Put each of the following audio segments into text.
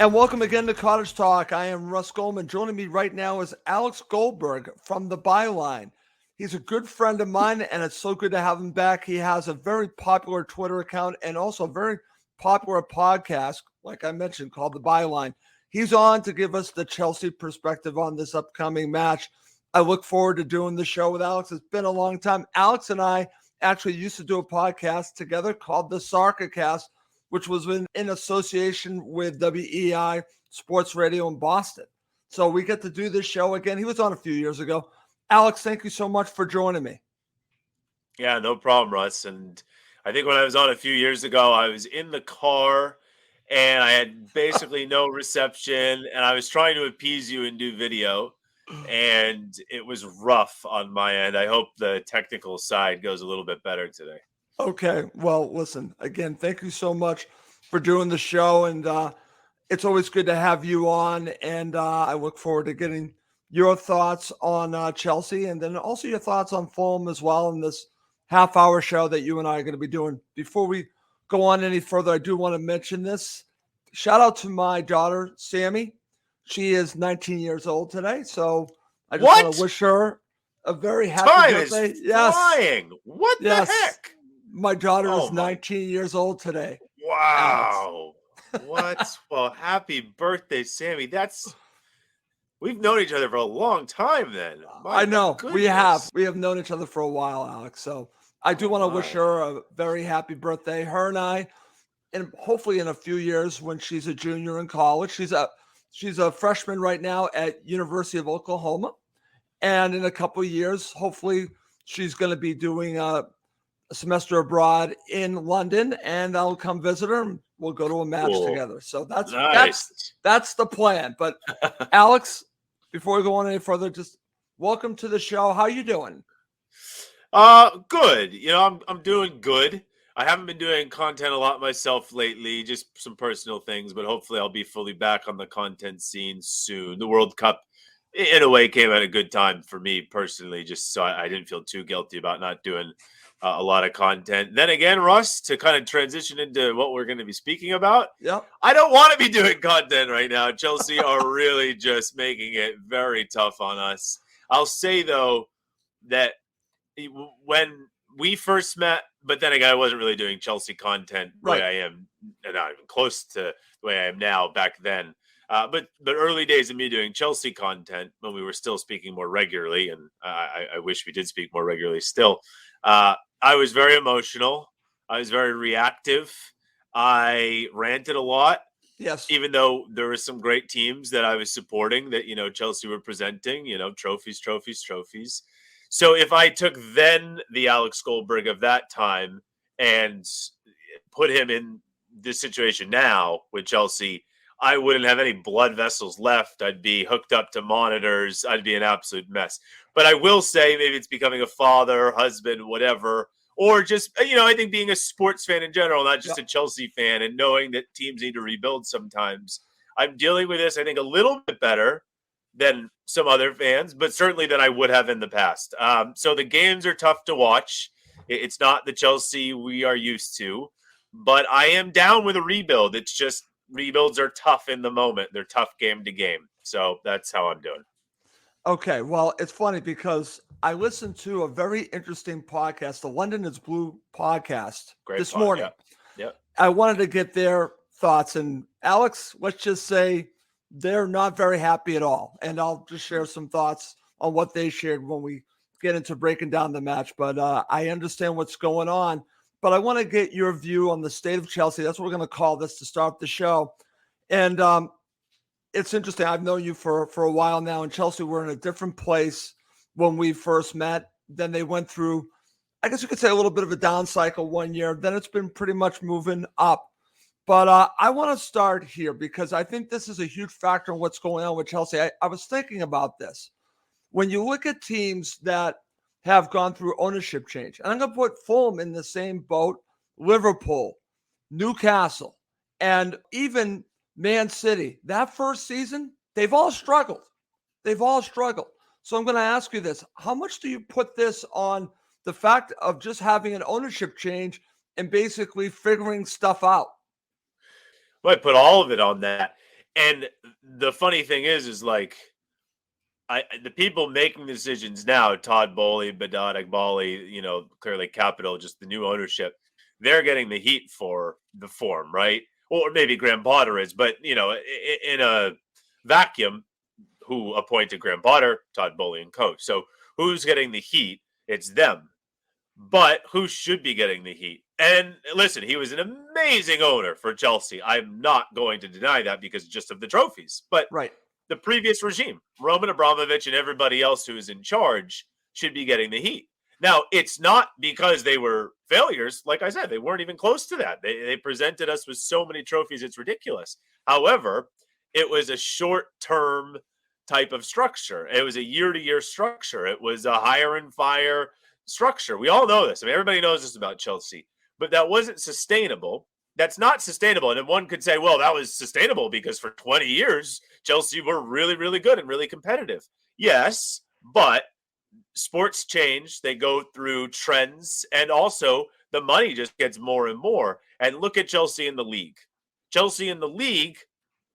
And welcome again to Cottage Talk. I am Russ Goldman. Joining me right now is Alex Goldberg from the Byline. He's a good friend of mine, and it's so good to have him back. He has a very popular Twitter account and also a very popular podcast, like I mentioned, called the Byline. He's on to give us the Chelsea perspective on this upcoming match. I look forward to doing the show with Alex. It's been a long time. Alex and I actually used to do a podcast together called the SoccerCast, which was in association with WEI Sports Radio in Boston. So we get to do this show again. He was on a few years ago. Alex, thank you so much for joining me. Yeah, no problem, Russ. And I think when I was on a few years ago, I was in the car and I had basically no reception, and I was trying to appease you and do video, and it was rough on my end. I hope the technical side goes a little bit better today. Okay. Well, listen, again, thank you so much for doing the show. And it's always good to have you on. And I look forward to getting your thoughts on Chelsea and then also your thoughts on Fulham as well in this half-hour show that you and I are going to be doing. Before we go on any further, I do want to mention this. Shout out to my daughter, Sammy. She is 19 years old today. So I just want to wish her a very happy birthday. Yes. Flying. What the heck? My daughter is 19 years old today. Wow. What? Well, happy birthday, Sammy. We've known each other for a long time then. I know. Goodness. We have known each other for a while, Alex. So I do want to wish her a very happy birthday. Her and I, and hopefully in a few years when she's a junior in college, she's a freshman right now at University of Oklahoma. And in a couple of years, hopefully she's going to be doing a semester abroad in London, and I'll come visit her and we'll go to a match together. So that's nice. That's the plan. But Alex, before we go on any further, just welcome to the show. How you doing? Good. I'm doing good. I haven't been doing content a lot myself lately, just some personal things, but hopefully I'll be fully back on the content scene soon. The World Cup, in a way, came at a good time for me personally, just so I didn't feel too guilty about not doing a lot of content. Then again, Russ, to kind of transition into what we're going to be speaking about, I don't want to be doing content right now. Chelsea are really just making it very tough on us. I'll say, though, that when we first met, but then again, I wasn't really doing Chelsea content the way I am, not even close to the way I am now back then. But early days of me doing Chelsea content when we were still speaking more regularly, and I wish we did speak more regularly still, I was very emotional. I was very reactive. I ranted a lot. Yes. Even though there were some great teams that I was supporting that, Chelsea were presenting, trophies. So if I took then the Alex Goldberg of that time and put him in this situation now with Chelsea, I wouldn't have any blood vessels left. I'd be hooked up to monitors. I'd be an absolute mess. But I will say maybe it's becoming a father, husband, whatever, or just, I think being a sports fan in general, not just a Chelsea fan, and knowing that teams need to rebuild sometimes. I'm dealing with this, I think, a little bit better than some other fans, but certainly than I would have in the past. So the games are tough to watch. It's not the Chelsea we are used to, but I am down with a rebuild. It's just rebuilds are tough in the moment. They're tough game to game. So that's how I'm doing. Okay. Well, it's funny because I listened to a very interesting podcast, the London is Blue podcast this morning. Yeah. I wanted to get their thoughts. And Alex, let's just say they're not very happy at all. And I'll just share some thoughts on what they shared when we get into breaking down the match. But I understand what's going on. But I want to get your view on the state of Chelsea. That's what we're going to call this to start the show. And it's interesting. I've known you for a while now, and Chelsea were in a different place when we first met. Then they went through, I guess you could say, a little bit of a down cycle one year. Then it's been pretty much moving up. But I want to start here because I think this is a huge factor in what's going on with Chelsea. I was thinking about this. When you look at teams that have gone through ownership change, and I'm going to put Fulham in the same boat, Liverpool, Newcastle, and even Man City, that first season, they've all struggled. So I'm going to ask you this. How much do you put this on the fact of just having an ownership change and basically figuring stuff out? Well, I put all of it on that. And the funny thing is like, the people making decisions now, Todd Bowley, Badad Iqbali, clearly Capital, just the new ownership, they're getting the heat for the form, right? Or maybe Graham Potter is, but in a vacuum, who appointed Graham Potter, Todd Bowley and coach. So who's getting the heat? It's them. But who should be getting the heat? And listen, he was an amazing owner for Chelsea. I'm not going to deny that because just of the trophies. But Right. the previous regime, Roman Abramovich and everybody else who is in charge, should be getting the heat. Now, it's not because they were failures. Like I said, they weren't even close to that. They presented us with so many trophies, it's ridiculous. However, it was a short-term type of structure. It was a year-to-year structure. It was a hire and fire structure. We all know this. I mean, everybody knows this about Chelsea. But that wasn't sustainable. That's not sustainable. And then one could say, well, that was sustainable because for 20 years, Chelsea were really, really good and really competitive. Yes, but sports change. They go through trends. And also, the money just gets more and more. And look at Chelsea in the league. Chelsea in the league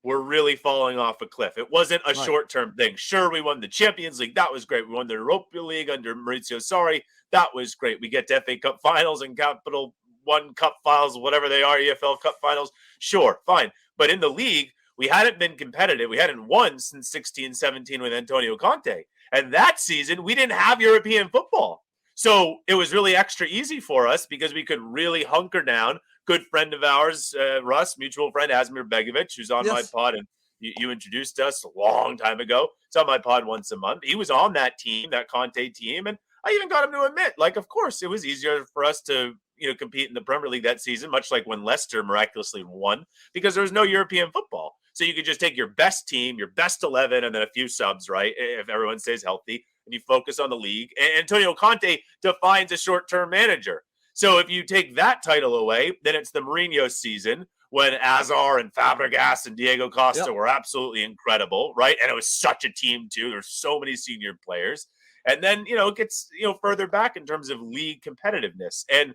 were really falling off a cliff. It wasn't a short-term thing. Sure, we won the Champions League. That was great. We won the Europa League under Maurizio Sarri. That was great. We get to FA Cup finals and Capital One Cup finals, whatever they are, EFL Cup finals. Sure, fine. But in the league, we hadn't been competitive. We hadn't won since 16-17 with Antonio Conte. And that season, we didn't have European football. So it was really extra easy for us because we could really hunker down. Good friend of ours, Russ, mutual friend, Asmir Begovic, who's on my pod, and you introduced us a long time ago. It's on my pod once a month. He was on that team, that Conte team, and I even got him to admit, like, of course, it was easier for us to compete in the Premier League that season, much like when Leicester miraculously won, because there was no European football. So you could just take your best team, your best 11, and then a few subs, right, if everyone stays healthy, and you focus on the league. And Antonio Conte defines a short-term manager. So if you take that title away, then it's the Mourinho season when Azar and Fabregas and Diego Costa were absolutely incredible, right? And it was such a team, too. There's so many senior players. And then, it gets, further back in terms of league competitiveness. And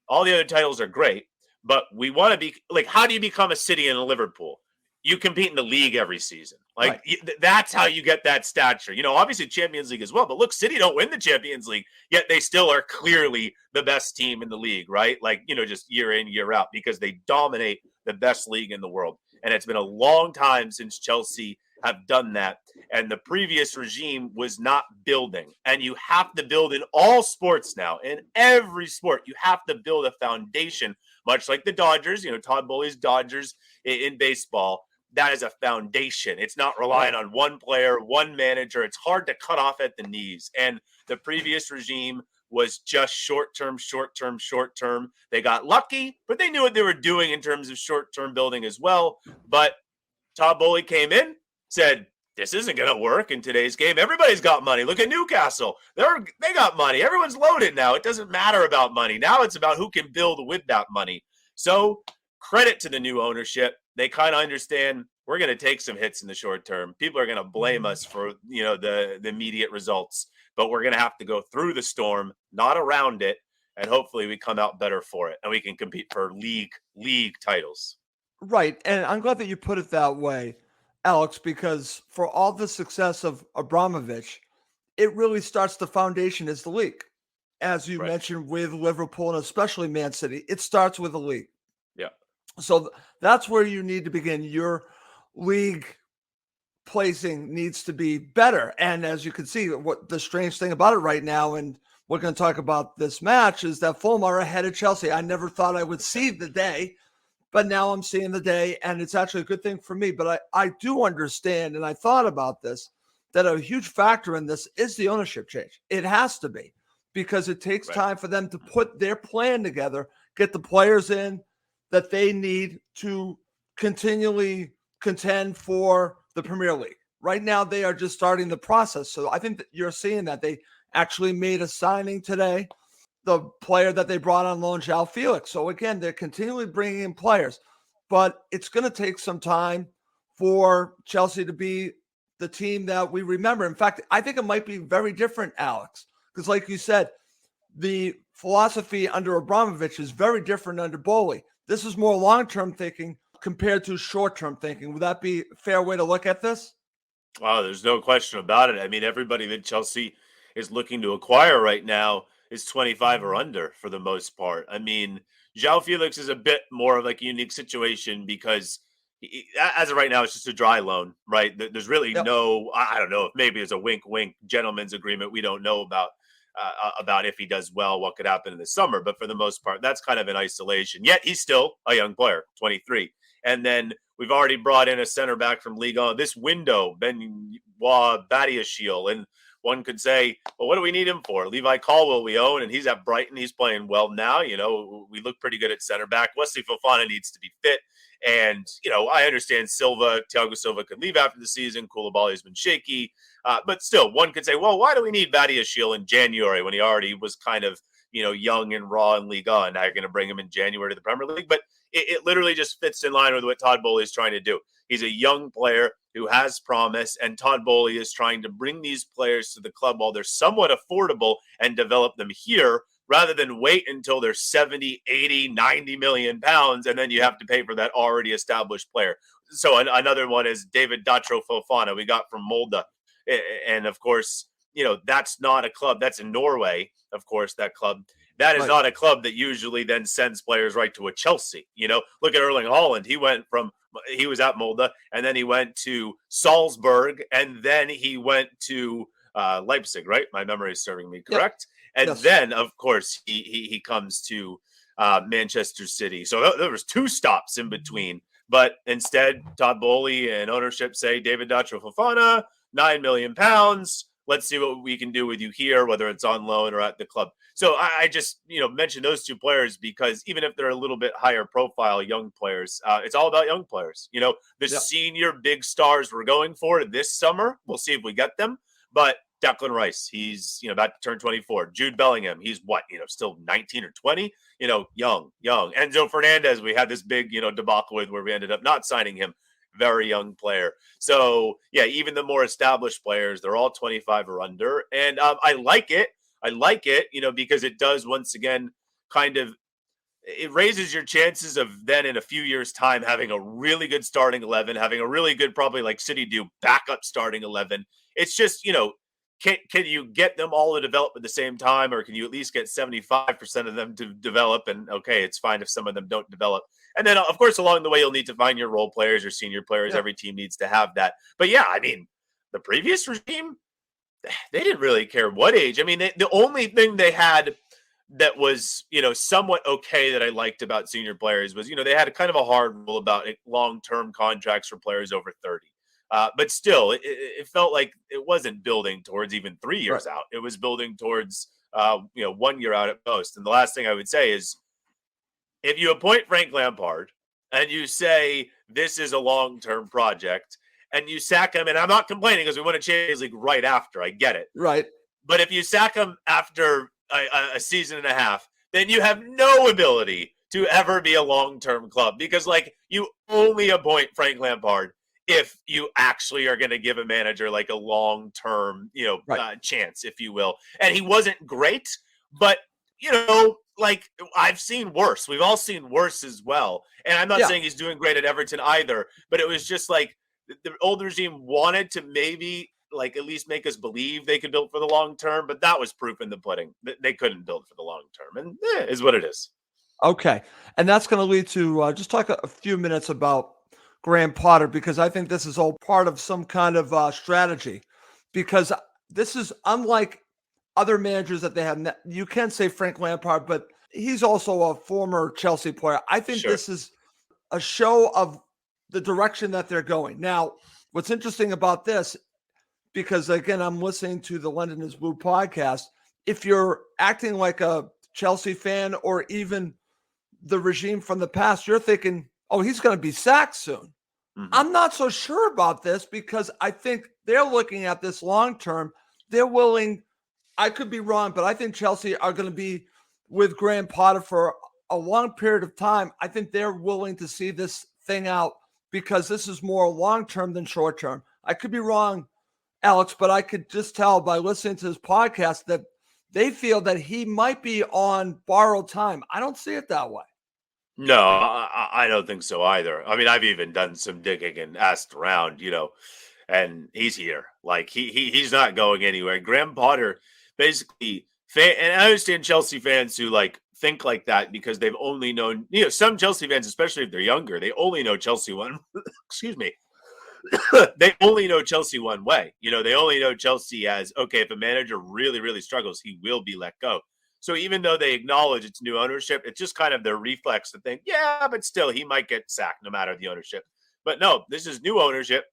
all the other titles are great, but we want to be like, how do you become a City and a Liverpool? You compete in the league every season. Like that's how you get that stature. Obviously Champions League as well, but look, City don't win the Champions League, yet they still are clearly the best team in the league, right? Like, just year in, year out, because they dominate the best league in the world. And it's been a long time since Chelsea have done that. And the previous regime was not building. And you have to build in all sports now. In every sport, you have to build a foundation, much like the Dodgers, Todd Bowley's Dodgers in baseball. That is a foundation. It's not relying on one player, one manager. It's hard to cut off at the knees. And the previous regime was just short-term. They got lucky, but they knew what they were doing in terms of short-term building as well. But Todd Bowley came in, said, this isn't going to work in today's game. Everybody's got money. Look at Newcastle. They got money. Everyone's loaded now. It doesn't matter about money. Now it's about who can build with that money. So credit to the new ownership. They kind of understand we're going to take some hits in the short term. People are going to blame us for, the immediate results, but we're going to have to go through the storm, not around it. And hopefully we come out better for it and we can compete for league titles. Right. And I'm glad that you put it that way, Alex, because for all the success of Abramovich, it really starts the foundation is the league. As you mentioned with Liverpool and especially Man City, it starts with the league. Yeah. So that's where you need to begin. Your league placing needs to be better. And as you can see, what the strange thing about it right now, and we're going to talk about this match, is that Fulham are ahead of Chelsea. I never thought I would see the day, but now I'm seeing the day, and it's actually a good thing for me. But I do understand, and I thought about this, that a huge factor in this is the ownership change. It has to be, because it takes time for them to put their plan together, get the players in that they need to continually contend for the Premier League. Right now, they are just starting the process. So I think that you're seeing that they actually made a signing today, the player that they brought on loan, João Felix. So again, they're continually bringing in players, but it's going to take some time for Chelsea to be the team that we remember. In fact, I think it might be very different, Alex, because like you said, the philosophy under Abramovich is very different under Bowley. This is more long-term thinking. compared to short-term thinking. Would that be a fair way to look at this? Oh, there's no question about it. I mean, everybody that Chelsea is looking to acquire right now is 25 or under for the most part. I mean, João Felix is a bit more of like a unique situation because as of right now, it's just a dry loan, right? There's really Yep. no, I don't know if maybe there's a wink, wink gentleman's agreement. We don't know about if he does well, what could happen in the summer. But for the most part, that's kind of in isolation. Yet he's still a young player, 23. And then we've already brought in a center back from Ligue 1 this window, Benoit Badiashile. And one could say, well, what do we need him for? Levi Colwill we own, and he's at Brighton. He's playing well now. You know, we look pretty good at center back. Wesley Fofana needs to be fit. And, you know, I understand Thiago Silva could leave after the season. Koulibaly has been shaky. But still, one could say, well, why do we need Badiashile in January when he already was kind of, you know, young and raw in Ligue 1? Now you're going to bring him in January to the Premier League. But it literally just fits in line with what Todd Boehly is trying to do. He's a young player who has promise, and Todd Boehly is trying to bring these players to the club while they're somewhat affordable and develop them here rather than wait until they're 70, 80, 90 million pounds, and then you have to pay for that already established player. So another one is David Datro Fofana we got from Molde. And of course, you know, that's not a club. That's in Norway, of course, that club. That is not a club that usually then sends players right to a Chelsea. You know, look at Erling Haaland. He was at Molde, and then he went to Salzburg, and then he went to Leipzig, right? My memory is serving me correct. Yep. And yes. Then, of course, he comes to Manchester City. So there was 2 stops in between. But instead, Todd Boehly and ownership say, David Datro Fofana, £9 million. Let's see what we can do with you here, whether it's on loan or at the club. So I just, you know, mentioned those 2 players because even if they're a little bit higher profile young players, it's all about young players. You know, the senior big stars we're going for this summer, we'll see if we get them. But Declan Rice, he's, you know, about to turn 24. Jude Bellingham, he's what, you know, still 19 or 20, you know, young. Enzo Fernandez, we had this big, you know, debacle with where we ended up not signing him. Very young player. So, yeah, even the more established players, they're all 25 or under. And I like it, you know, because it does, once again, kind of, it raises your chances of then in a few years' time having a really good starting 11, having a really good, probably like City do, backup starting 11. It's just, you know, can you get them all to develop at the same time, or can you at least get 75% of them to develop? And okay, it's fine if some of them don't develop. And then, of course, along the way, you'll need to find your role players, your senior players. Yeah. Every team needs to have that. But yeah, I mean, the previous regime, they didn't really care what age. I mean, the only thing they had that was, you know, somewhat okay that I liked about senior players was, you know, they had a kind of a hard rule about long-term contracts for players over 30. But still, it felt like it wasn't building towards even 3 years out. It was building towards, you know, 1 year out at most. And the last thing I would say is, if you appoint Frank Lampard and you say this is a long-term project and you sack him, and I'm not complaining because we won a Champions League right after, I get it. Right. But if you sack him after a season and a half, then you have no ability to ever be a long-term club because, like, you only appoint Frank Lampard if you actually are going to give a manager like a long-term, you know, chance, if you will. And he wasn't great, but, you know, like, I've seen worse. We've all seen worse as well. And I'm not saying he's doing great at Everton either, but it was just like the old regime wanted to maybe like at least make us believe they could build for the long term, but that was proof in the pudding. They couldn't build for the long term, and is what it is. Okay. And that's going to lead to just talk a few minutes about Graham Potter, because I think this is all part of some kind of strategy, because this is unlike other managers that they have. You can say Frank Lampard, but he's also a former Chelsea player. I think this is a show of the direction that they're going. Now, what's interesting about this, because again, I'm listening to the London is Blue podcast. If you're acting like a Chelsea fan or even the regime from the past, you're thinking, oh, he's going to be sacked soon. Mm-hmm. I'm not so sure about this, because I think they're looking at this long term. They're willing, I could be wrong, but I think Chelsea are going to be with Graham Potter for a long period of time. I think they're willing to see this thing out because this is more long-term than short-term. I could be wrong, Alex, but I could just tell by listening to this podcast that they feel that he might be on borrowed time. I don't see it that way. No, I don't think so either. I mean, I've even done some digging and asked around, and he's here. Like he's not going anywhere. Graham Potter basically, and I understand Chelsea fans who like think like that because they've only known, some Chelsea fans, especially if they're younger, they only know Chelsea one. Excuse me. They only know Chelsea one way. They only know Chelsea as, okay, if a manager really, really struggles, he will be let go. So even though they acknowledge it's new ownership, it's just kind of their reflex to think, yeah, but still, he might get sacked no matter the ownership. But no, this is new ownership,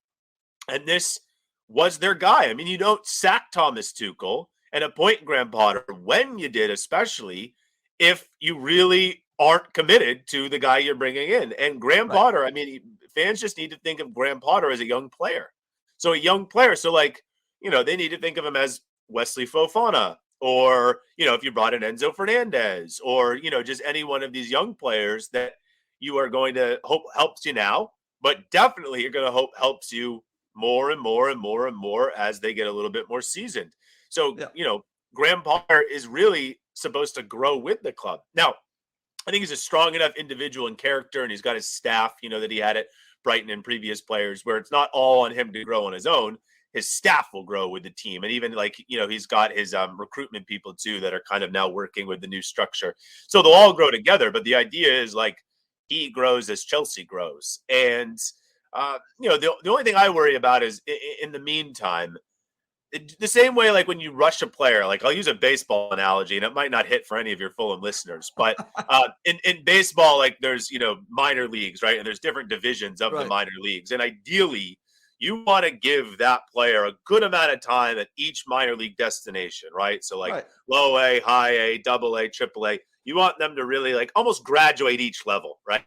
and this was their guy. I mean, you don't sack Thomas Tuchel and appoint Graham Potter when you did, especially if you really aren't committed to the guy you're bringing in. And Graham Right. Potter, I mean, fans just need to think of Graham Potter as a young player. So a young player. So like, they need to think of him as Wesley Fofana, or, if you brought in Enzo Fernandez, or, just any one of these young players that you are going to hope helps you now, but definitely you're going to hope helps you more and more and more and more as they get a little bit more seasoned. So, Yeah. Graham Potter is really supposed to grow with the club. Now, I think he's a strong enough individual and character, and he's got his staff, that he had at Brighton and previous players, where it's not all on him to grow on his own. His staff will grow with the team. And even like, he's got his recruitment people too that are kind of now working with the new structure. So they'll all grow together. But the idea is like he grows as Chelsea grows. And, the only thing I worry about is in the meantime, the same way, like when you rush a player, like I'll use a baseball analogy, and it might not hit for any of your Fulham listeners, but in baseball, like there's minor leagues, right, and there's different divisions of the Right. minor leagues, and ideally, you want to give that player a good amount of time at each minor league destination, right? So like Right. low A, high A, double A, triple A, you want them to really like almost graduate each level, right?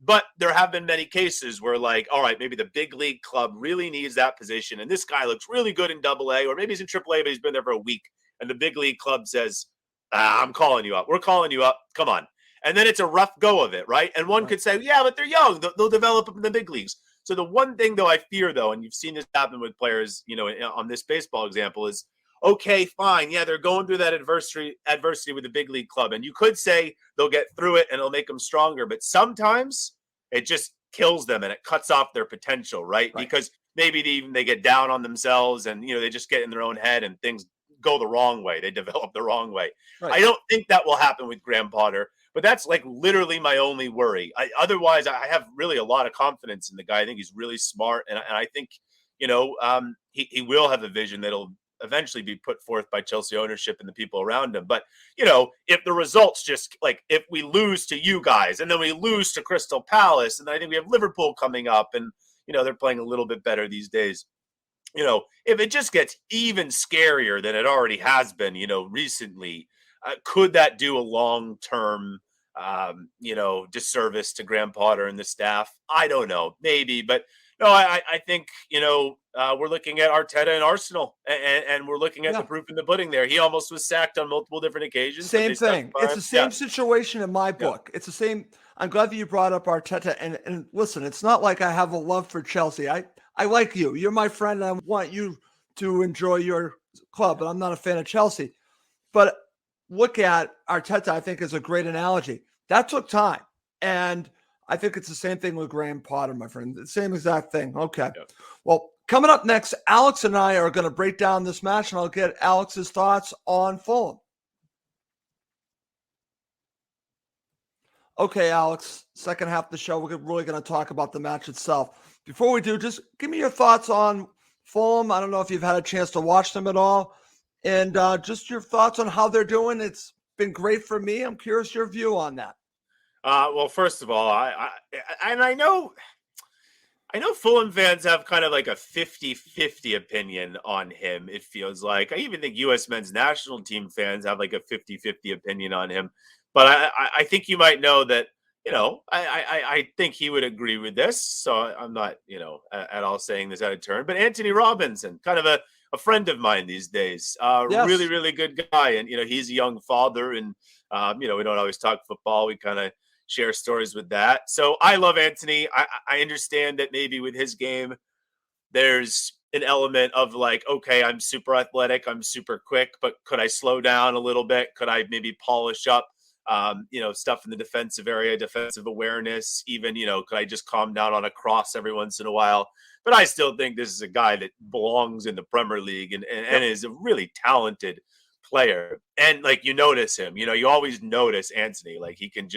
But there have been many cases where, like, all right, maybe the big league club really needs that position. And this guy looks really good in double A, or maybe he's in triple A, but he's been there for a week. And the big league club says, I'm calling you up. We're calling you up. Come on. And then it's a rough go of it, right? And one Right. could say, yeah, but they're young. They'll develop up in the big leagues. So the one thing, though, I fear, though, and you've seen this happen with players, on this baseball example is, okay, fine. Yeah, they're going through that adversity with the big league club. And you could say they'll get through it and it'll make them stronger. But sometimes it just kills them and it cuts off their potential, right? Right. Because maybe they get down on themselves and, they just get in their own head and things go the wrong way. They develop the wrong way. Right. I don't think that will happen with Graham Potter, but that's like literally my only worry. Otherwise, I have really a lot of confidence in the guy. I think he's really smart. And I think, he will have a vision that'll eventually be put forth by Chelsea ownership and the people around him. But, if the results just like if we lose to you guys and then we lose to Crystal Palace, and I think we have Liverpool coming up and, they're playing a little bit better these days. If it just gets even scarier than it already has been, recently, could that do a long-term, disservice to Graham Potter and the staff? I don't know, maybe, but no, I think, we're looking at Arteta and Arsenal, and we're looking at the Yeah. proof in the pudding there. He almost was sacked on multiple different occasions, but Same they stuck thing. by It's him. the Yeah, same situation in my yeah, book. It's the same. I'm glad that you brought up Arteta. And listen, it's not like I have a love for Chelsea. I like you. You're my friend, and I want you to enjoy your club. But I'm not a fan of Chelsea. But look at Arteta. I think is a great analogy. That took time, and I think it's the same thing with Graham Potter, my friend. The same exact thing. Okay. yeah. Well, coming up next, Alex and I are going to break down this match, and I'll get Alex's thoughts on Fulham. Okay, Alex, second half of the show, we're really going to talk about the match itself. Before we do, just give me your thoughts on Fulham. I don't know if you've had a chance to watch them at all, and just your thoughts on how they're doing. It's been great for me. I'm curious your view on that. Well, first of all, I know Fulham fans have kind of like a 50-50 opinion on him, it feels like. I even think U.S. men's national team fans have like a 50-50 opinion on him. But I think you might know that, I think he would agree with this. So I'm not, at all saying this out of turn. But Anthony Robinson, kind of a friend of mine these days, really, Yes. really good guy. And, he's a young father. And, we don't always talk football. We kind of share stories with that. So I love Anthony. I understand that maybe with his game, there's an element of like, okay, I'm super athletic, I'm super quick, but could I slow down a little bit? Could I maybe polish up stuff in the defensive area, defensive awareness, even, could I just calm down on a cross every once in a while? But I still think this is a guy that belongs in the Premier League and is a really talented player. And like, you notice him, you always notice Anthony, like he can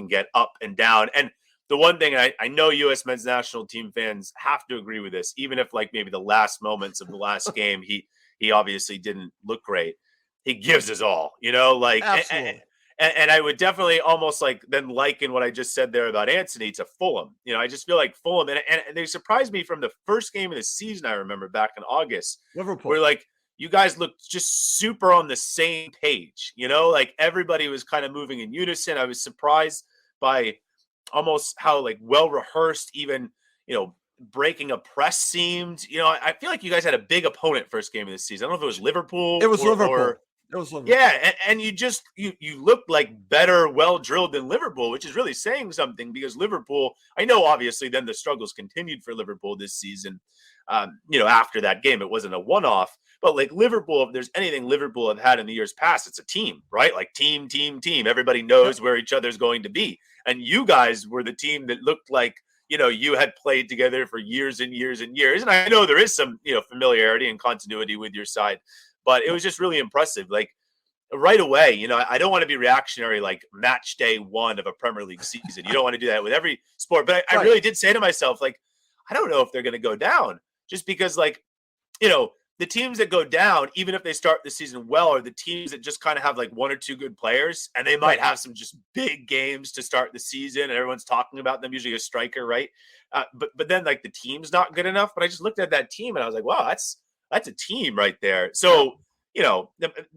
get up and down. And the one thing I know U.S. men's national team fans have to agree with this, even if like maybe the last moments of the last game, he obviously didn't look great. He gives his all, like, Absolutely. and I would definitely almost like then liken what I just said there about Anthony to Fulham. I just feel like Fulham, and they surprised me from the first game of the season. I remember back in August, Liverpool, where like you guys looked just super on the same page, like everybody was kind of moving in unison. I was surprised by almost how like well rehearsed, even, breaking a press seemed. I feel like you guys had a big opponent first game of the season. I don't know if it was Liverpool. It was Liverpool. It was Liverpool. Yeah, and you looked like better, well drilled than Liverpool, which is really saying something, because Liverpool, I know obviously then the struggles continued for Liverpool this season. After that game, it wasn't a one-off, but like Liverpool, if there's anything Liverpool have had in the years past, it's a team, right? Like team. Everybody knows where each other's going to be. And you guys were the team that looked like, you had played together for years and years and years. And I know there is some, familiarity and continuity with your side, but it was just really impressive. Like right away, I don't want to be reactionary, like match day one of a Premier League season. You don't want to do that with every sport. But I really did say to myself, like, I don't know if they're going to go down, just because, like, the teams that go down, even if they start the season well, are the teams that just kind of have like one or two good players, and they might have some just big games to start the season, and everyone's talking about them, usually a striker, right? But then like the team's not good enough. But I just looked at that team and I was like, wow, that's a team right there. So,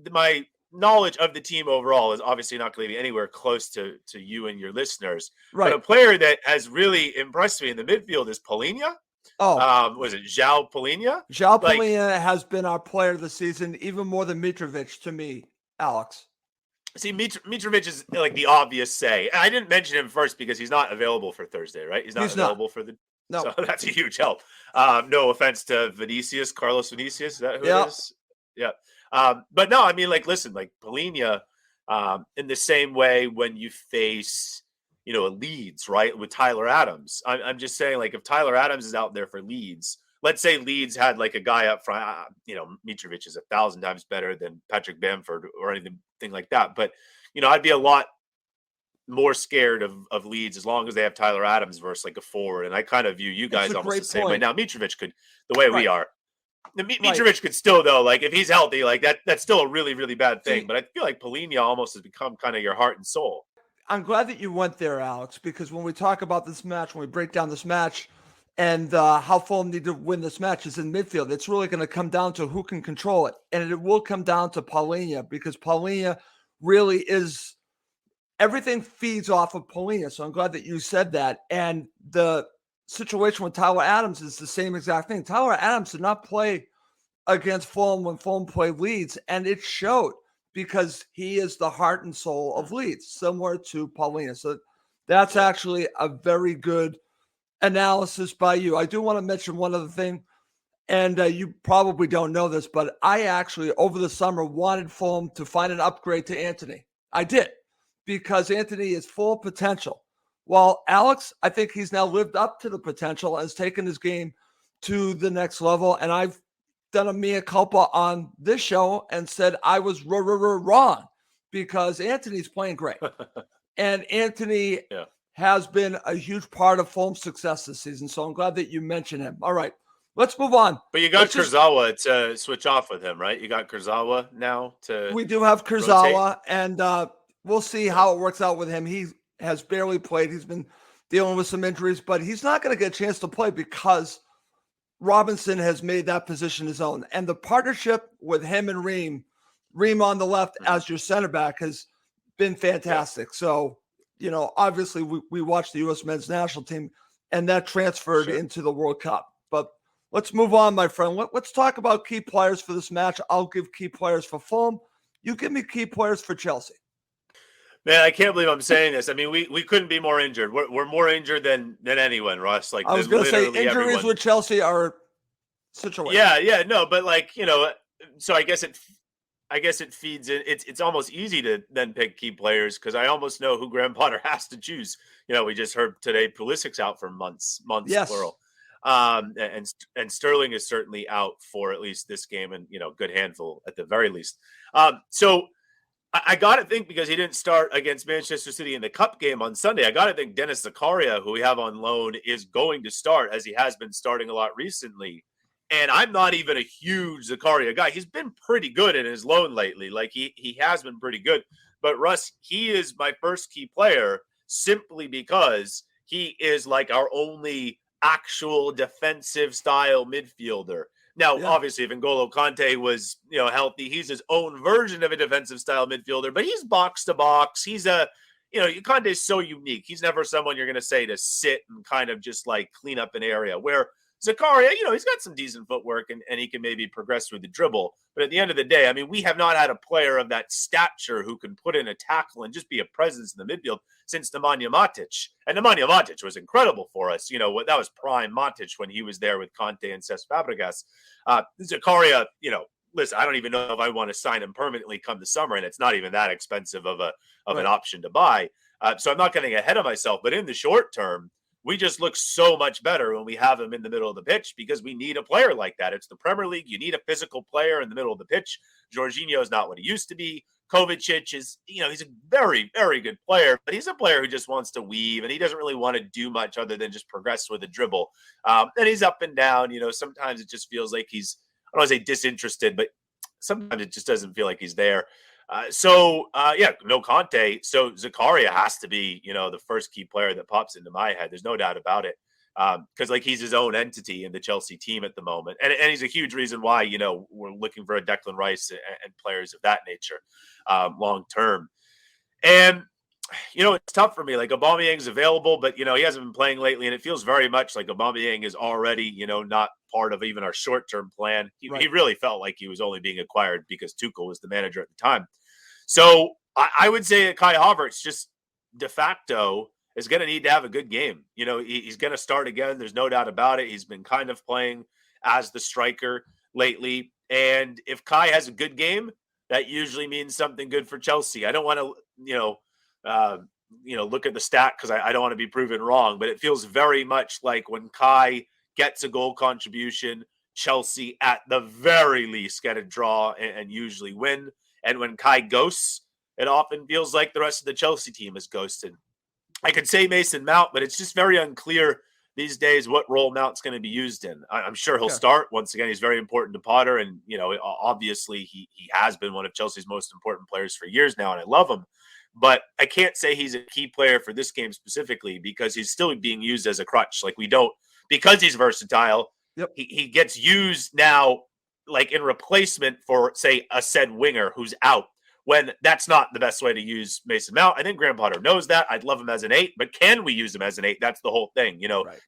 my knowledge of the team overall is obviously not going to be anywhere close to you and your listeners. Right. But a player that has really impressed me in the midfield is Palhinha. Was it João Palhinha? João Palhinha has been our player of the season, even more than Mitrovic to me, Alex. See, Mitrovic is like the obvious say. I didn't mention him first because he's not available for Thursday, right? He's not available for the. No, so that's a huge help. No offense to Carlos Vinicius. Is that who it is? Yeah. But no, I mean, like, listen, like Palhinha, in the same way when you face, a Leeds, right, with Tyler Adams. I'm just saying, like, if Tyler Adams is out there for Leeds, let's say Leeds had like a guy up front, Mitrovic is 1,000 times better than Patrick Bamford or anything like that. But, I'd be a lot more scared of Leeds as long as they have Tyler Adams versus like a forward. And I kind of view you guys almost the same way. Now, Mitrovic could, the way we are, Mitrovic could still, though, like if he's healthy, like that's still a really, really bad thing. But I feel like Palhinha almost has become kind of your heart and soul. I'm glad that you went there, Alex, because when we talk about this match, when we break down this match and how Fulham need to win this match is in midfield, it's really going to come down to who can control it. And it will come down to Palhinha, because Palhinha really is – everything feeds off of Palhinha. So I'm glad that you said that. And the situation with Tyler Adams is the same exact thing. Tyler Adams did not play against Fulham when Fulham played Leeds, and it showed, because he is the heart and soul of Leeds, similar to Palhinha. So that's actually a very good analysis by you. I do want to mention one other thing, and you probably don't know this, but I actually, over the summer, wanted Fulham to find an upgrade to Anthony. I did, because Anthony is full potential. Well, Alex, I think he's now lived up to the potential and has taken his game to the next level, and I've done a mea culpa on this show and said I was wrong, because Anthony's playing great. And Anthony has been a huge part of Fulham's success this season. So I'm glad that you mentioned him. All right, let's move on. But you got Kurzawa to switch off with him, right? You got Kurzawa now to. We do have Kurzawa, and we'll see how it works out with him. He has barely played. He's been dealing with some injuries, but he's not going to get a chance to play because Robinson has made that position his own. And the partnership with him and Ream on the left as your center back has been fantastic. So, obviously we watched the U.S. men's national team, and that transferred into the World Cup. But let's move on, my friend. Let's talk about key players for this match. I'll give key players for Fulham. You give me key players for Chelsea. Man, I can't believe I'm saying this. I mean, we couldn't be more injured. We're more injured than anyone, Russ. Like, I was going to say, injuries with Chelsea are situation. Yeah, no, but like, so I guess I guess it feeds in. It's almost easy to then pick key players because I almost know who Graham Potter has to choose. We just heard today Pulisic's out for months Yes. plural, and Sterling is certainly out for at least this game, and good handful at the very least. So I got to think, because he didn't start against Manchester City in the cup game on Sunday, I got to think Dennis Zakaria, who we have on loan, is going to start, as he has been starting a lot recently. And I'm not even a huge Zakaria guy. He's been pretty good in his loan lately. Like he has been pretty good. But Russ, he is my first key player simply because he is like our only actual defensive style midfielder. Now, Yeah. obviously, if N'Golo Kante was, healthy, he's his own version of a defensive style midfielder, but he's box to box. He's Kante is so unique. He's never someone you're going to say to sit and kind of just like clean up an area, where Zakaria, he's got some decent footwork and he can maybe progress through the dribble. But at the end of the day, I mean, we have not had a player of that stature who can put in a tackle and just be a presence in the midfield since Nemanja Matic. And Nemanja Matic was incredible for us. That was prime Matic when he was there with Conte and Cesc Fabregas. Zakaria, listen, I don't even know if I want to sign him permanently come the summer, and it's not even that expensive of an option to buy. So I'm not getting ahead of myself. But in the short term, we just look so much better when we have him in the middle of the pitch, because we need a player like that. It's the Premier League. You need a physical player in the middle of the pitch. Jorginho is not what he used to be. Kovacic is, he's a very, very good player, but he's a player who just wants to weave, and he doesn't really want to do much other than just progress with a dribble. And he's up and down. Sometimes it just feels like he's, I don't want to say disinterested, but sometimes it just doesn't feel like he's there. No Conte. So Zakaria has to be, the first key player that pops into my head. There's no doubt about it. Because he's his own entity in the Chelsea team at the moment. And he's a huge reason why, we're looking for a Declan Rice and players of that nature long term. And, it's tough for me. Like, Aubameyang's available, but, he hasn't been playing lately. And it feels very much like Aubameyang is already, not part of even our short-term plan. He really felt like he was only being acquired because Tuchel was the manager at the time. So I would say that Kai Havertz just de facto is going to need to have a good game. He's going to start again. There's no doubt about it. He's been kind of playing as the striker lately. And if Kai has a good game, that usually means something good for Chelsea. I don't want to, look at the stat because I don't want to be proven wrong, but it feels very much like when Kai gets a goal contribution, Chelsea at the very least get a draw and usually win. And when Kai ghosts, it often feels like the rest of the Chelsea team is ghosted. I could say Mason Mount, but it's just very unclear these days what role Mount's going to be used in. I'm sure he'll start. Once again, he's very important to Potter. And, obviously he has been one of Chelsea's most important players for years now, and I love him. But I can't say he's a key player for this game specifically because he's still being used as a crutch. Like, because he's versatile, he gets used now like in replacement for, say, a said winger who's out, when that's not the best way to use Mason Mount. I think Graham Potter knows that. I'd love him as an 8, but can we use him as an 8? That's the whole thing,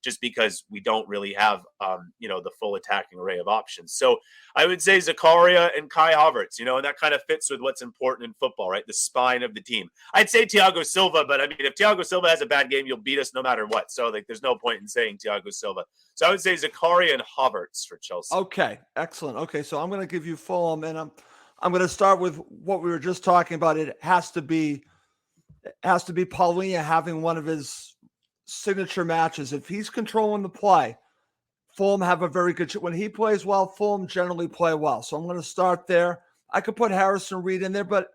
just because we don't really have, the full attacking array of options. So I would say Zakaria and Kai Havertz, and that kind of fits with what's important in football, right? The spine of the team. I'd say Thiago Silva, but I mean, if Thiago Silva has a bad game, you'll beat us no matter what. So there's no point in saying Thiago Silva. So I would say Zakaria and Havertz for Chelsea. Okay, excellent. Okay, so I'm going to give you Fulham, and I'm going to start with what we were just talking about. It has to be Paulinho having one of his signature matches. If he's controlling the play, Fulham have a very good. When he plays well, Fulham generally play well. So I'm going to start there. I could put Harrison Reed in there, but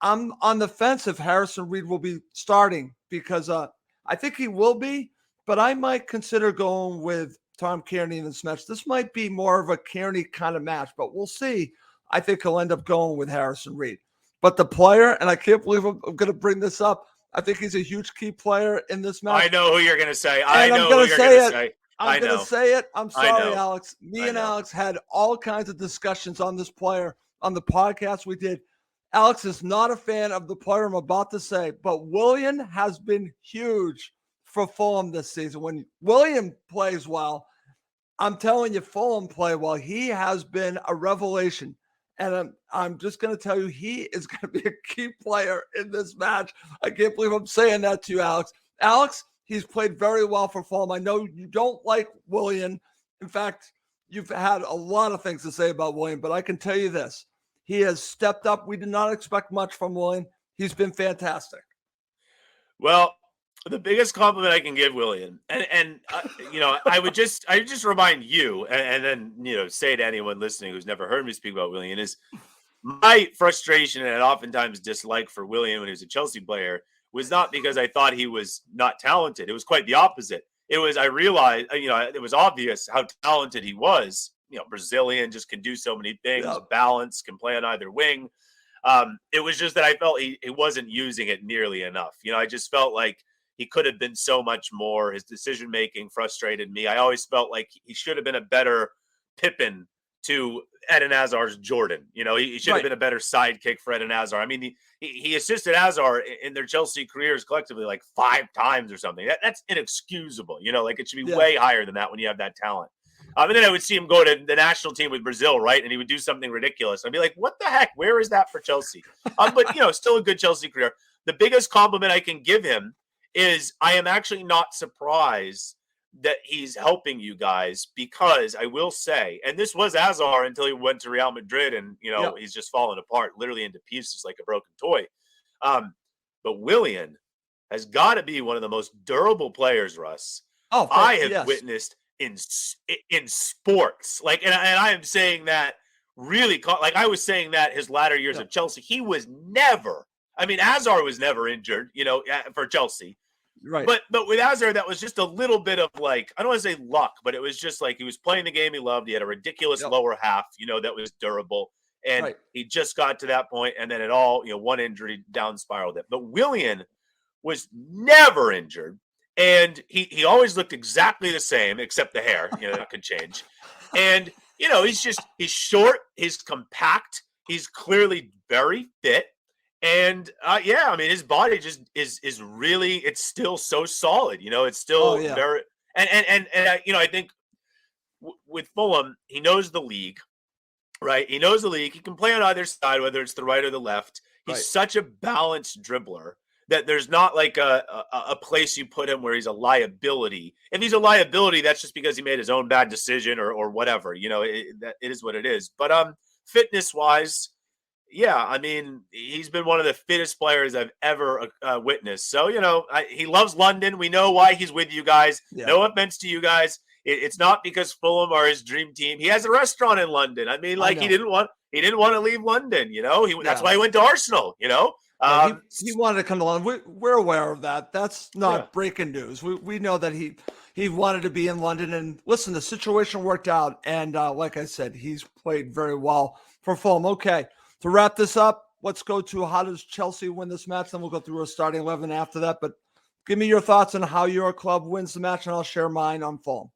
I'm on the fence if Harrison Reed will be starting because I think he will be, but I might consider going with Tom Kearney in this match. This might be more of a Kearney kind of match, but we'll see. I think he'll end up going with Harrison Reed. But the player, and I can't believe I'm going to bring this up, I think he's a huge key player in this match. I know who you're going to say. I'm going to say it. I'm sorry, Alex. And Alex had all kinds of discussions on this player on the podcast we did. Alex is not a fan of the player I'm about to say, but Willian has been huge for Fulham this season. When Willian plays well, I'm telling you, Fulham play well. He has been a revelation. And I'm just going to tell you, he is going to be a key player in this match. I can't believe I'm saying that to you, Alex. Alex, he's played very well for Fulham. I know you don't like Willian. In fact, you've had a lot of things to say about Willian, but I can tell you this. He has stepped up. We did not expect much from Willian. He's been fantastic. Well, the biggest compliment I can give William, and I would just remind you, and then say to anyone listening who's never heard me speak about William, is my frustration and oftentimes dislike for William when he was a Chelsea player was not because I thought he was not talented. It was quite the opposite. It was, I realized, it was obvious how talented he was. Brazilian, just can do so many things, balance, can play on either wing. It was just that I felt he wasn't using it nearly enough. I just felt like he could have been so much more. His decision-making frustrated me. I always felt like he should have been a better Pippin to Eden Hazard's Jordan. He should have been a better sidekick for Eden Hazard. I mean, he assisted Hazard in their Chelsea careers collectively like 5 times or something. That's inexcusable. It should be way higher than that when you have that talent. And then I would see him go to the national team with Brazil, right? And he would do something ridiculous. I'd be like, what the heck? Where is that for Chelsea? But, still a good Chelsea career. The biggest compliment I can give him is I am actually not surprised that he's helping you guys, because I will say, and this was Hazard until he went to Real Madrid and, he's just fallen apart, literally into pieces like a broken toy. But Willian has got to be one of the most durable players, Russ, I have witnessed in sports. And I am saying that really, I was saying that his latter years of Chelsea, he was never, Hazard was never injured, for Chelsea. Right. But with Hazard, that was just a little bit of I don't want to say luck, but it was just he was playing the game he loved. He had a ridiculous lower half, that was durable. And he just got to that point, and then it all, one injury down spiraled it. But Willian was never injured. And he always looked exactly the same, except the hair, that could change. And, he's short, he's compact, he's clearly very fit. And his body just is really, it's still so solid, it's still very, and I think with Fulham, he knows the league, right? He knows the league. He can play on either side, whether it's the right or the left. He's such a balanced dribbler that there's not a place you put him where he's a liability. If he's a liability, that's just because he made his own bad decision or whatever, it is what it is. But fitness wise, he's been one of the fittest players I've ever witnessed. So, he loves London. We know why he's with you guys. Yeah. No offense to you guys. It's not because Fulham are his dream team. He has a restaurant in London. he didn't want to leave London. That's why he went to Arsenal. He wanted to come to London. We're aware of that. That's not breaking news. We know that he wanted to be in London. And listen, the situation worked out. And like I said, he's played very well for Fulham. Okay. To wrap this up, let's go to how does Chelsea win this match? Then we'll go through a starting 11 after that. But give me your thoughts on how your club wins the match, and I'll share mine on Fulham.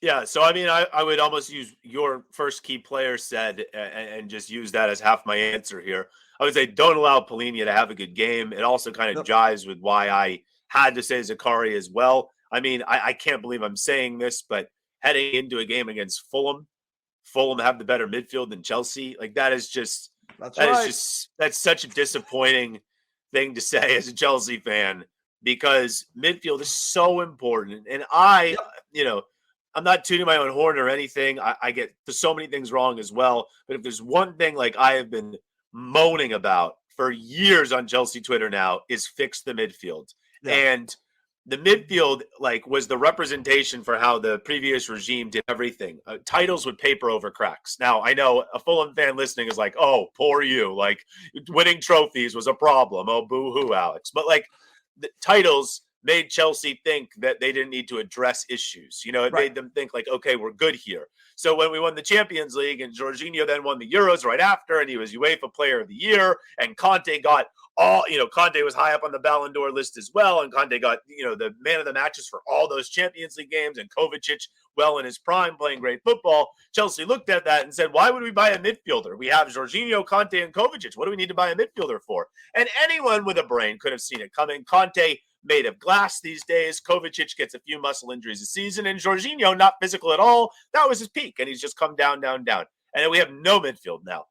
Yeah, so I would almost use your first key player said and just use that as half my answer here. I would say don't allow Polina to have a good game. It also kind of jives with why I had to say Zakaria as well. I can't believe I'm saying this, but heading into a game against Fulham have the better midfield than Chelsea. That's such a disappointing thing to say as a Chelsea fan, because midfield is so important. And I'm not tooting my own horn or anything. I get so many things wrong as well. But if there's one thing I have been moaning about for years on Chelsea Twitter now is fix the midfield. Yeah. And the midfield was the representation for how the previous regime did everything. Titles with paper over cracks. Now, I know a Fulham fan listening is like, oh, poor you. Winning trophies was a problem. Oh, boo-hoo, Alex. But the titles made Chelsea think that they didn't need to address issues. It made them think okay, we're good here. So when we won the Champions League and Jorginho then won the Euros right after, and he was UEFA Player of the Year, and Conte got Conte was high up on the Ballon d'Or list as well, and Conte got, the man of the matches for all those Champions League games, and Kovacic well in his prime playing great football. Chelsea looked at that and said, why would we buy a midfielder? We have Jorginho, Conte, and Kovacic. What do we need to buy a midfielder for? And anyone with a brain could have seen it coming. Conte made of glass these days. Kovacic gets a few muscle injuries a season, and Jorginho, not physical at all. That was his peak, and he's just come down. And then we have no midfield now.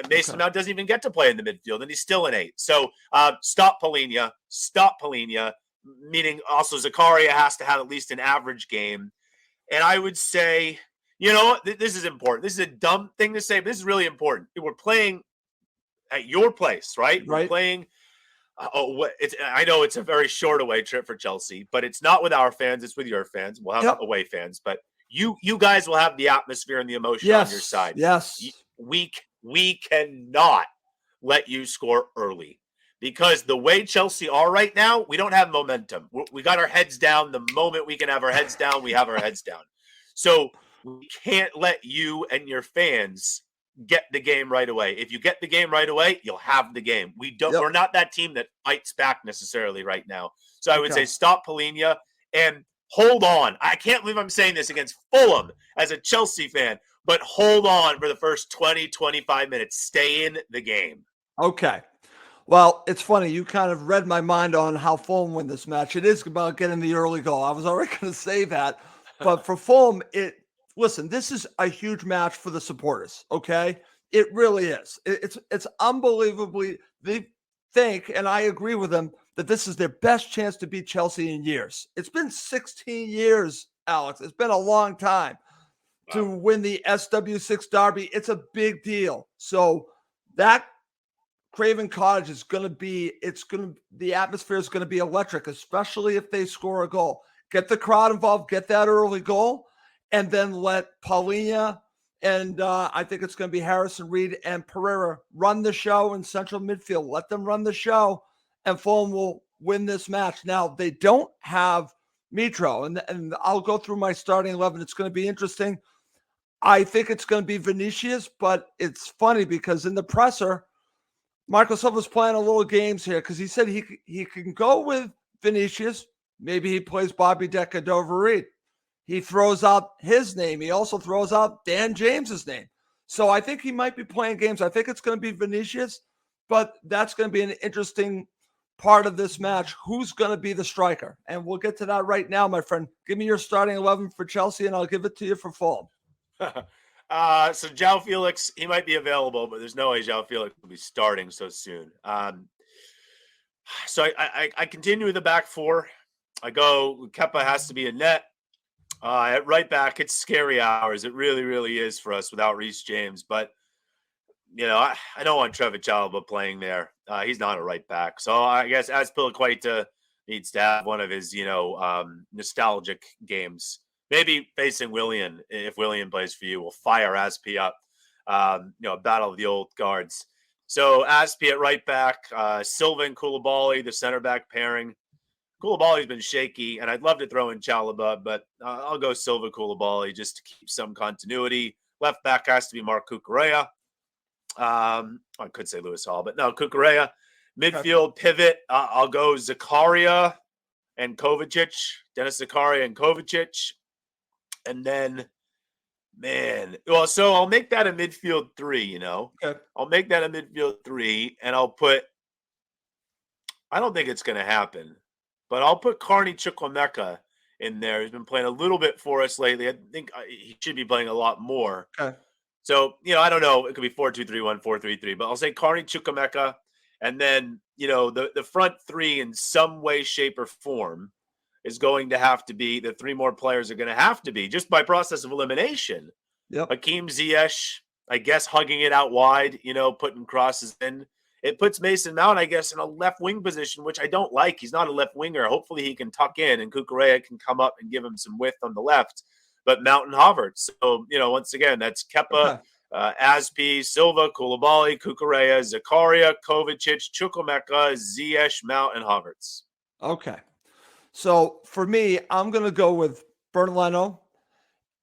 Mason Mount doesn't even get to play in the midfield, and he's still an 8. So stop Polina, meaning also Zakaria has to have at least an average game. And I would say, this is important. This is a dumb thing to say, but this is really important. We're playing at your place, right? We're Right. playing. I know it's a very short away trip for Chelsea, but it's not with our fans. It's with your fans. We'll have Yep. away fans, but you guys will have the atmosphere and the emotion on your Yes. side. Yes. We cannot let you score early because the way Chelsea are right now, we don't have momentum. We got our heads down. The moment we can have our heads down, we have our heads down. So we can't let you and your fans get the game right away. If you get the game right away, you'll have the game. Yep. We're not that team that fights back necessarily right now. So I would Okay. say stop Polina and hold on. I can't believe I'm saying this against Fulham as a Chelsea fan, but hold on for the first 20, 25 minutes. Stay in the game. Okay. Well, it's funny. You kind of read my mind on how Fulham win this match. It is about getting the early goal. I was already going to say that. But for Fulham, listen, this is a huge match for the supporters, okay? It really is. It's unbelievably, they think, and I agree with them, that this is their best chance to beat Chelsea in years. It's been 16 years, Alex. It's been a long time to win the SW6 Derby. It's a big deal. So that Craven Cottage is going to be, the atmosphere is going to be electric, especially if they score a goal. Get the crowd involved, get that early goal, and then let Paulina and I think it's going to be Harrison Reed and Pereira run the show in central midfield. Let them run the show, and Fulham will win this match. Now, they don't have Mitro, and I'll go through my starting 11. It's going to be interesting. I think it's going to be Vinicius, but it's funny because in the presser, Michael Silva's playing a little games here because he said he can go with Vinicius. Maybe he plays Bobby Decordova-Reid. He throws out his name. He also throws out Dan James's name. So I think he might be playing games. I think it's going to be Vinicius, but that's going to be an interesting part of this match. Who's going to be the striker? And we'll get to that right now, my friend. Give me your starting 11 for Chelsea, and I'll give it to you for Fulham. So João Felix, he might be available, but there's no way João Felix will be starting so soon. So I continue with the back four. I go, Kepa has to be in net. At right back, it's scary hours. It really, really is for us without Reece James. But, I don't want Trevor Chalobah playing there. He's not a right back. So I guess Azpilicueta needs to have one of his, nostalgic games. Maybe facing Willian, if Willian plays for you, will fire Aspi up. Battle of the old guards. So Aspi at right back, Silva and Koulibaly, the center back pairing. Koulibaly's been shaky, and I'd love to throw in Chalobah, but I'll go Silva Koulibaly just to keep some continuity. Left back has to be Marc Cucurella. I could say Lewis Hall, but no, Cucurella. Midfield pivot, I'll go Zakaria and Kovacic, Dennis Zakaria and Kovacic. And then, so I'll make that a midfield three, Okay. I'll make that a midfield three, and I'll put, I don't think it's going to happen, but I'll put Carney Chukwuemeka in there. He's been playing a little bit for us lately. I think he should be playing a lot more. Okay. So, I don't know. It could be 4-2-3-1, 4-3-3, but I'll say Carney Chukwuemeka. And then, the front three in some way, shape, or form is going to have to be, the three more players are going to have to be, just by process of elimination. Yep. Hakeem Ziyech, I guess, hugging it out wide, putting crosses in. It puts Mason Mount, I guess, in a left wing position, which I don't like. He's not a left winger. Hopefully he can tuck in, and Cucurella can come up and give him some width on the left. But Mount and Havertz. So, once again, that's Kepa, Aspi, Silva, Koulibaly, Cucurella, Zakaria, Kovacic, Chukwuemeka, Ziyech, Mount, and Havertz. Okay. So for me, I'm going to go with Bernd Leno.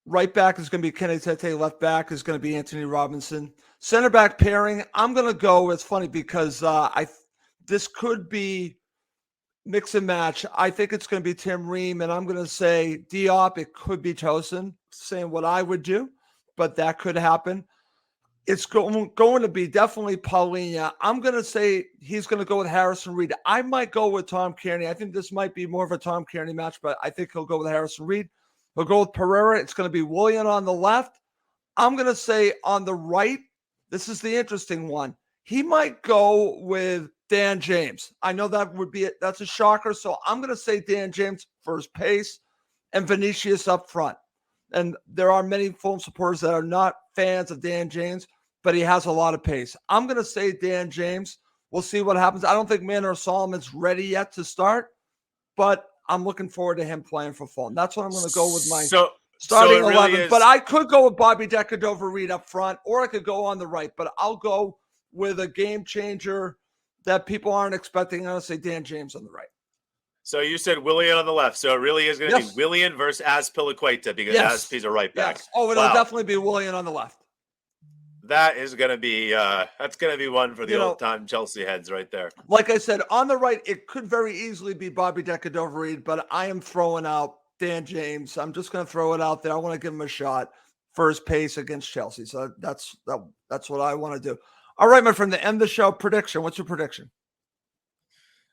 Right back is going to be Kenny Tete. Left back is going to be Anthony Robinson. Center back pairing, I'm going to go. It's funny because this could be mix and match. I think it's going to be Tim Ream, and I'm going to say Diop. It could be Tosin, saying what I would do, but that could happen. It's going to be definitely Paulina. I'm going to say he's going to go with Harrison Reed. I might go with Tom Kearney. I think this might be more of a Tom Kearney match, but I think he'll go with Harrison Reed. He'll go with Pereira. It's going to be Willian on the left. I'm going to say on the right, this is the interesting one. He might go with Dan James. I know that's a shocker. So I'm going to say Dan James for his pace and Vinicius up front. And there are many Fulham supporters that are not fans of Dan James, but he has a lot of pace. I'm going to say Dan James. We'll see what happens. I don't think Manor Solomon's ready yet to start, but I'm looking forward to him playing for Fulham. That's what I'm going to go with my starting 11. But I could go with Bobby Decker-Dover-Reed up front, or I could go on the right. But I'll go with a game changer that people aren't expecting. I'm going to say Dan James on the right. So you said Willian on the left. So it really is going to be Willian versus Azpilicueta because Azpi's a right back. Yes. Oh, it'll definitely be Willian on the left. That is going to be that's going to be one for the old-time Chelsea heads right there. Like I said, on the right, it could very easily be Bobby Decker-Dover-Reed, but I am throwing out Dan James. I'm just going to throw it out there. I want to give him a shot for his pace against Chelsea. So that's what I want to do. All right, my friend, to end the show, prediction. What's your prediction?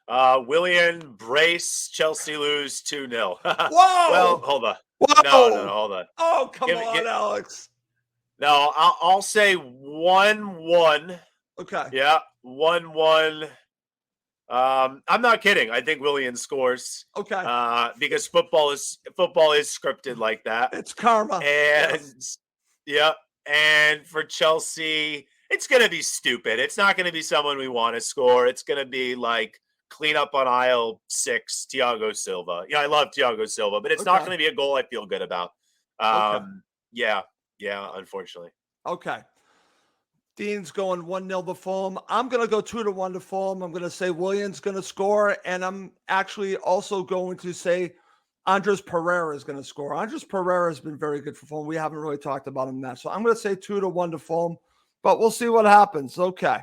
Willian brace, Chelsea lose 2-0. Whoa! Well, hold on. Whoa! No, hold on. Oh, come on, Alex. No, I'll say 1-1. Okay. Yeah, 1-1. I'm not kidding. I think Willian scores. Okay. Because football is scripted like that. It's karma. And and for Chelsea, it's gonna be stupid. It's not gonna be someone we want to score. It's gonna be like clean up on aisle 6, Thiago Silva. I love Thiago Silva, but it's not gonna be a goal I feel good about. Yeah, unfortunately. Okay. Dean's going 1-0 to Fulham. I'm going to go 2-1 to Fulham. I'm going to say Willian's going to score, and I'm actually also going to say Andres Pereira is going to score. Andres Pereira has been very good for Fulham. We haven't really talked about him that. So I'm going to say 2-1 to Fulham, but we'll see what happens. Okay.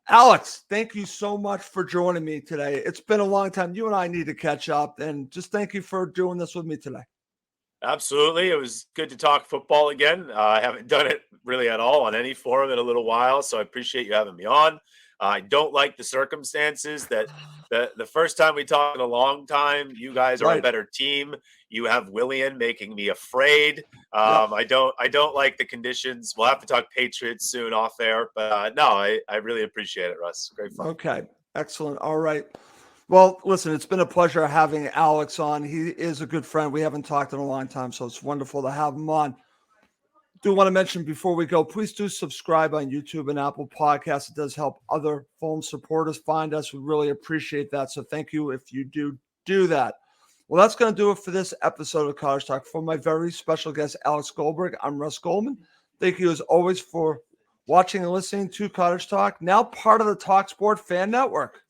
Alex, thank you so much for joining me today. It's been a long time. You and I need to catch up, and just thank you for doing this with me today. Absolutely. It was good to talk football again. I haven't done it really at all on any forum in a little while, so I appreciate you having me on. I don't like the circumstances that the first time we talked in a long time, you guys are a better team. You have Willian making me afraid. I don't like the conditions. We'll have to talk Patriots soon off air, but no, I really appreciate it, Russ. Great fun. Okay. Excellent. All right. Well, listen, it's been a pleasure having Alex on. He is a good friend. We haven't talked in a long time, so it's wonderful to have him on. Do want to mention before we go, please do subscribe on YouTube and Apple Podcasts. It does help other Fulham supporters find us. We really appreciate that. So thank you if you do that. Well, that's going to do it for this episode of Cottage Talk. For my very special guest, Alex Goldberg, I'm Russ Goldman. Thank you as always for watching and listening to Cottage Talk, now part of the talkSPORT Fan Network.